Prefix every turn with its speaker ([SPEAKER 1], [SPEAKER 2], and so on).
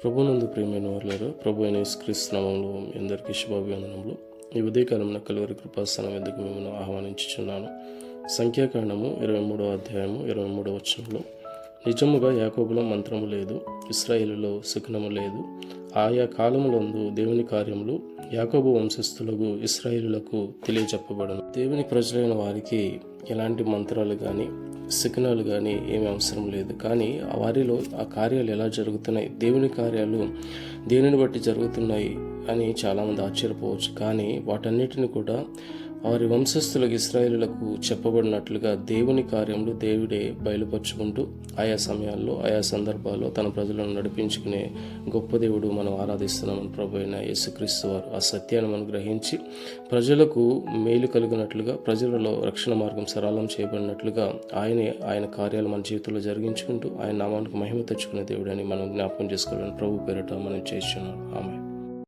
[SPEAKER 1] ప్రభునందు ప్రియమైన వారులారా, ప్రభు అయిన యేసుక్రీస్తు నామములో మీ అందరికీ శుభాభివందనములు. ఈ ఉదయకాలం కలువరి కృపాస్థానం ఎందుకు మిమ్మల్ని ఆహ్వానించుచున్నాను. సంఖ్యాకాండము 23వ అధ్యాయము 23వ వచనంలో, నిజముగా యాకోబులో మంత్రము లేదు, ఇశ్రాయేలులో శకునము లేదు. ఆయా కాలములందు దేవుని కార్యములు యాకోబు వంశస్థులకు ఇశ్రాయేలులకు తెలియజెప్పబడను. దేవుని ప్రజలైన వారికి ఎలాంటి మంత్రాలు కానీ శకునాలు కానీ ఏమీ అవసరం లేదు. కానీ వారిలో ఆ కార్యాలు ఎలా జరుగుతున్నాయి, దేవుని కార్యాలు దేనిని బట్టి జరుగుతున్నాయి అని చాలామంది ఆశ్చర్యపోవచ్చు. కానీ వాటన్నిటిని కూడా వారి వంశస్థులకు ఇశ్రాయేలులకు చెప్పబడినట్లుగా దేవుని కార్యములు దేవుడే బయలుపరుచుకుంటూ ఆయా సమయాల్లో ఆయా సందర్భాల్లో తన ప్రజలను నడిపించుకునే గొప్ప దేవుడు మనం ఆరాధిస్తున్నామని ప్రభు అయిన యేసుక్రీస్తు వారు ఆ సత్యాన్ని మనం గ్రహించి ప్రజలకు మేలు కలిగినట్లుగా, ప్రజలలో రక్షణ మార్గం సరళం చేయబడినట్లుగా ఆయన కార్యాలు మన జీవితంలో జరిగించుకుంటూ ఆయన నామానికి మహిమ తెచ్చుకునే దేవుడని మనం జ్ఞాపకం చేసుకోవాలని ప్రభు పేరిట మనం చేస్తున్నాం. ఆమె